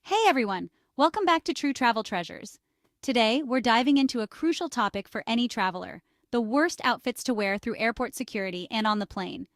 Hey everyone, welcome back to True Travel Treasures. Today, we're diving into a crucial topic for any traveler, the worst outfits to wear through airport security and on the plane.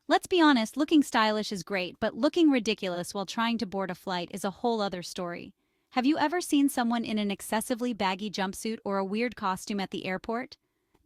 Let's be honest, looking stylish is great, but looking ridiculous while trying to board a flight is a whole other story. Have you ever seen someone in an excessively baggy jumpsuit or a weird costume at the airport?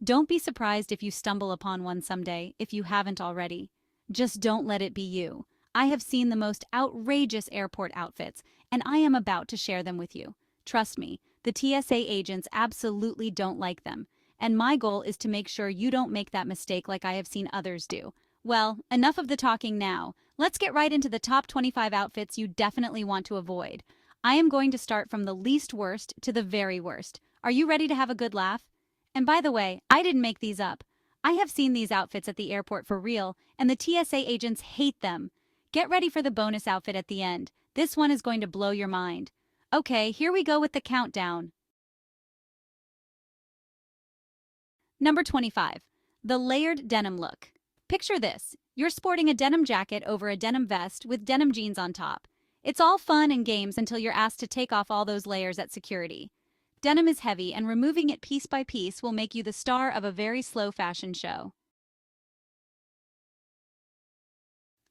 Don't be surprised if you stumble upon one someday, if you haven't already. Just don't let it be you. I have seen the most outrageous airport outfits, and I am about to share them with you. Trust me, the TSA agents absolutely don't like them, and my goal is to make sure you don't make that mistake like I have seen others do. Well, enough of the talking now. Let's get right into the top 25 outfits you definitely want to avoid. I am going to start from the least worst to the very worst. Are you ready to have a good laugh? And by the way, I didn't make these up. I have seen these outfits at the airport for real, and the TSA agents hate them. Get ready for the bonus outfit at the end. This one is going to blow your mind. Okay, here we go with the countdown. Number 25. The layered denim look. Picture this. You're sporting a denim jacket over a denim vest with denim jeans on top. It's all fun and games until you're asked to take off all those layers at security. Denim is heavy, and removing it piece by piece will make you the star of a very slow fashion show.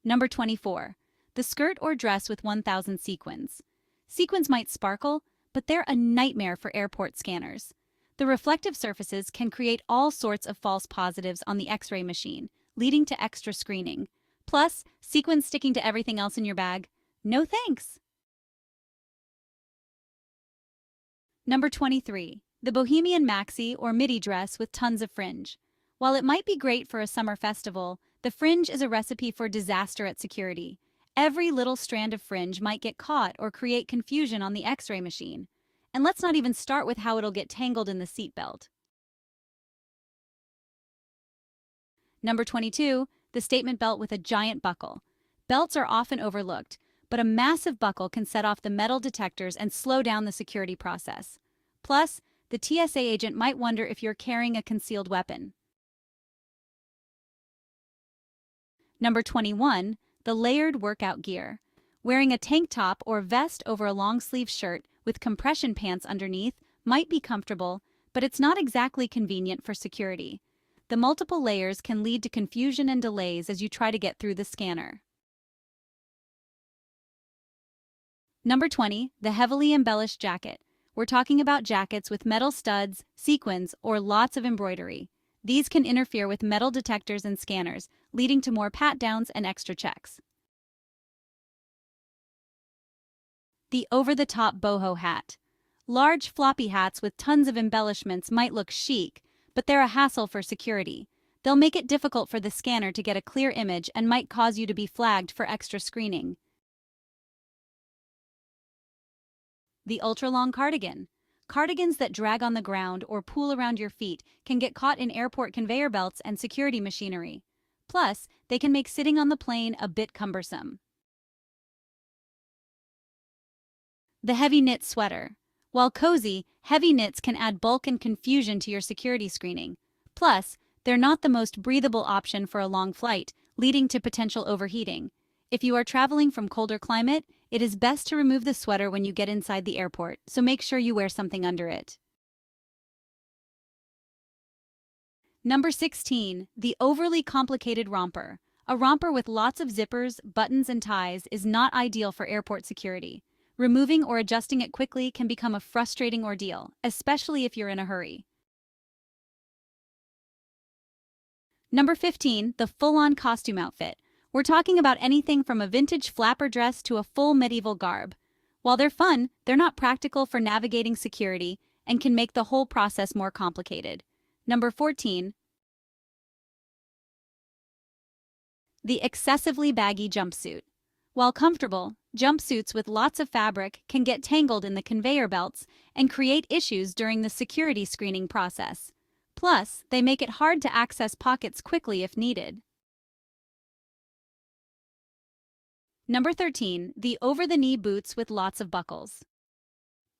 Number 24. The skirt or dress with 1,000 sequins. Sequins might sparkle, but they're a nightmare for airport scanners. The reflective surfaces can create all sorts of false positives on the X-ray machine, leading to extra screening. Plus, sequins sticking to everything else in your bag? No thanks! Number 23. The Bohemian Maxi or midi dress with tons of fringe. While it might be great for a summer festival, the fringe is a recipe for disaster at security. Every little strand of fringe might get caught or create confusion on the X-ray machine. And let's not even start with how it'll get tangled in the seatbelt. Number 22. The statement belt with a giant buckle. Belts are often overlooked, but a massive buckle can set off the metal detectors and slow down the security process. Plus, the TSA agent might wonder if you're carrying a concealed weapon. Number 21. The layered workout gear. Wearing a tank top or vest over a long-sleeve shirt with compression pants underneath might be comfortable, but it's not exactly convenient for security. The multiple layers can lead to confusion and delays as you try to get through the scanner. Number 20. The heavily embellished jacket. We're talking about jackets with metal studs, sequins, or lots of embroidery. These can interfere with metal detectors and scanners, leading to more pat-downs and extra checks. The Over-the-Top Boho Hat. Large floppy hats with tons of embellishments might look chic, but they're a hassle for security. They'll make it difficult for the scanner to get a clear image and might cause you to be flagged for extra screening. The Ultra-Long Cardigan. Cardigans that drag on the ground or pool around your feet can get caught in airport conveyor belts and security machinery. Plus, they can make sitting on the plane a bit cumbersome. The heavy knit sweater. While cozy, heavy knits can add bulk and confusion to your security screening. Plus, they're not the most breathable option for a long flight, leading to potential overheating. If you are traveling from colder climate, it is best to remove the sweater when you get inside the airport, so make sure you wear something under it. Number 16. The overly complicated romper. A romper with lots of zippers, buttons, and ties is not ideal for airport security. Removing or adjusting it quickly can become a frustrating ordeal, especially if you're in a hurry. Number 15. The full-on costume outfit. We're talking about anything from a vintage flapper dress to a full medieval garb. While they're fun, they're not practical for navigating security and can make the whole process more complicated. Number 14. The excessively baggy jumpsuit. While comfortable, jumpsuits with lots of fabric can get tangled in the conveyor belts and create issues during the security screening process. Plus, they make it hard to access pockets quickly if needed. Number 13. The over-the-knee boots with lots of buckles.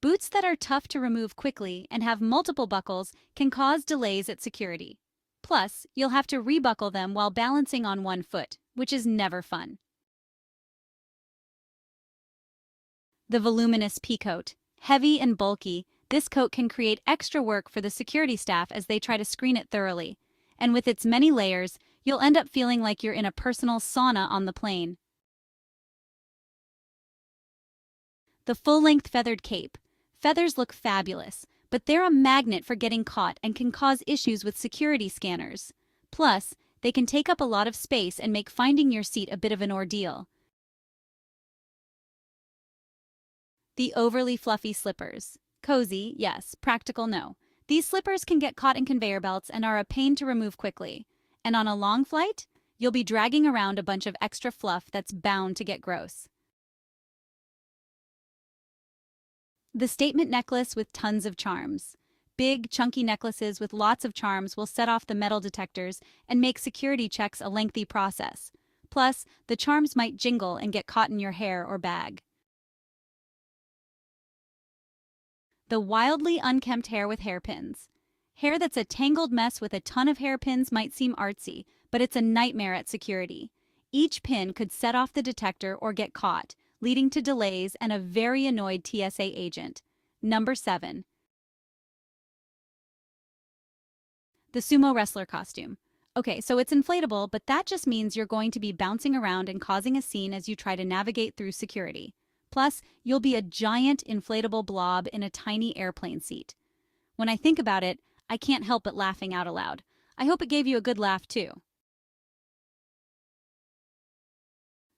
Boots that are tough to remove quickly and have multiple buckles can cause delays at security. Plus, you'll have to rebuckle them while balancing on one foot, which is never fun. The Voluminous Peacoat. Heavy and bulky, this coat can create extra work for the security staff as they try to screen it thoroughly. And with its many layers, you'll end up feeling like you're in a personal sauna on the plane. The full-length feathered cape. Feathers look fabulous, but they're a magnet for getting caught and can cause issues with security scanners. Plus, they can take up a lot of space and make finding your seat a bit of an ordeal. The overly fluffy slippers. Cozy, yes. Practical, no. These slippers can get caught in conveyor belts and are a pain to remove quickly. And on a long flight, you'll be dragging around a bunch of extra fluff that's bound to get gross. The statement necklace with tons of charms. Big, chunky necklaces with lots of charms will set off the metal detectors and make security checks a lengthy process. Plus, the charms might jingle and get caught in your hair or bag. The wildly unkempt hair with hairpins. Hair that's a tangled mess with a ton of hairpins might seem artsy, but it's a nightmare at security. Each pin could set off the detector or get caught, leading to delays and a very annoyed TSA agent. Number 7. The sumo wrestler costume. Okay, so it's inflatable, but that just means you're going to be bouncing around and causing a scene as you try to navigate through security. Plus, you'll be a giant inflatable blob in a tiny airplane seat. When I think about it, I can't help but laughing out aloud. I hope it gave you a good laugh too.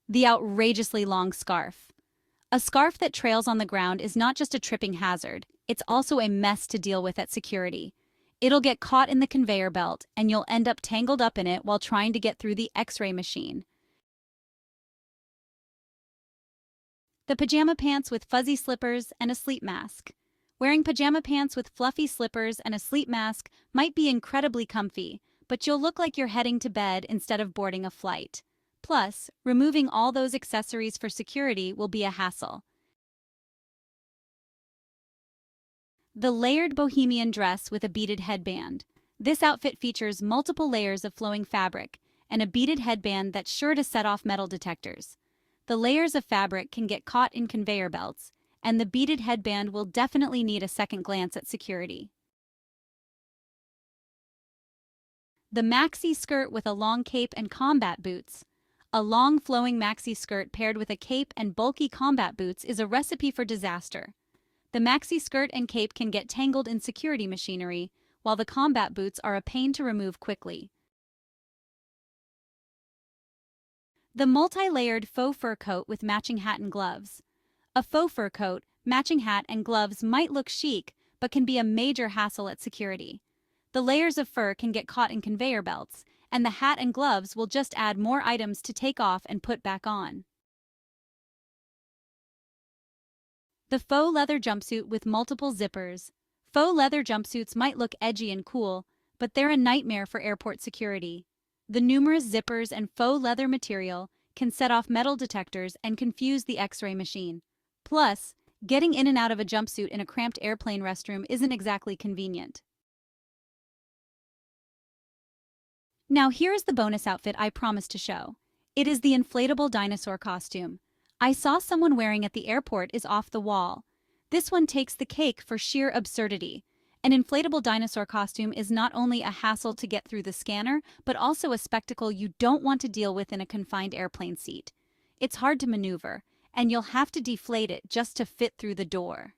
The outrageously long scarf. A scarf that trails on the ground is not just a tripping hazard, it's also a mess to deal with at security. It'll get caught in the conveyor belt, and you'll end up tangled up in it while trying to get through the X-ray machine. The pajama pants with fuzzy slippers and a sleep mask. Wearing pajama pants with fluffy slippers and a sleep mask might be incredibly comfy, but you'll look like you're heading to bed instead of boarding a flight. Plus, removing all those accessories for security will be a hassle. The layered Bohemian dress with a beaded headband. This outfit features multiple layers of flowing fabric and a beaded headband that's sure to set off metal detectors. The layers of fabric can get caught in conveyor belts, and the beaded headband will definitely need a second glance at security. The maxi skirt with a long cape and combat boots. A long flowing maxi skirt paired with a cape and bulky combat boots is a recipe for disaster. The maxi skirt and cape can get tangled in security machinery, while the combat boots are a pain to remove quickly. The multi-layered faux fur coat with matching hat and gloves. A faux fur coat, matching hat, and gloves might look chic, but can be a major hassle at security. The layers of fur can get caught in conveyor belts, and the hat and gloves will just add more items to take off and put back on. The faux leather jumpsuit with multiple zippers. Faux leather jumpsuits might look edgy and cool, but they're a nightmare for airport security. The numerous zippers and faux leather material can set off metal detectors and confuse the X-ray machine. Plus, getting in and out of a jumpsuit in a cramped airplane restroom isn't exactly convenient. Now here's the bonus outfit I promised to show. It is the inflatable dinosaur costume. I saw someone wearing at the airport is off the wall. This one takes the cake for sheer absurdity. An inflatable dinosaur costume is not only a hassle to get through the scanner, but also a spectacle you don't want to deal with in a confined airplane seat. It's hard to maneuver, and you'll have to deflate it just to fit through the door.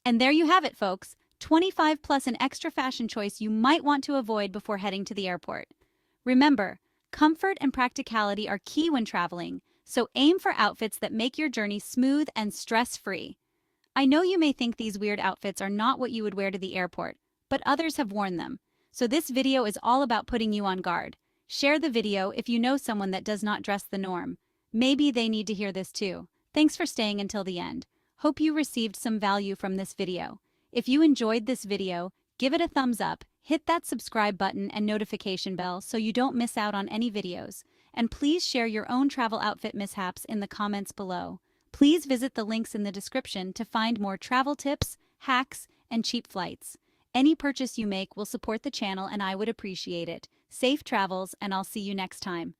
And there you have it, folks. 25 plus an extra fashion choice you might want to avoid before heading to the airport. Remember, comfort and practicality are key when traveling, so aim for outfits that make your journey smooth and stress-free. I know you may think these weird outfits are not what you would wear to the airport, but others have worn them. So this video is all about putting you on guard. Share the video if you know someone that does not dress the norm. Maybe they need to hear this too. Thanks for staying until the end. Hope you received some value from this video. If you enjoyed this video, give it a thumbs up, hit that subscribe button and notification bell so you don't miss out on any videos. And please share your own travel outfit mishaps in the comments below. Please visit the links in the description to find more travel tips, hacks, and cheap flights. Any purchase you make will support the channel and I would appreciate it. Safe travels, and I'll see you next time.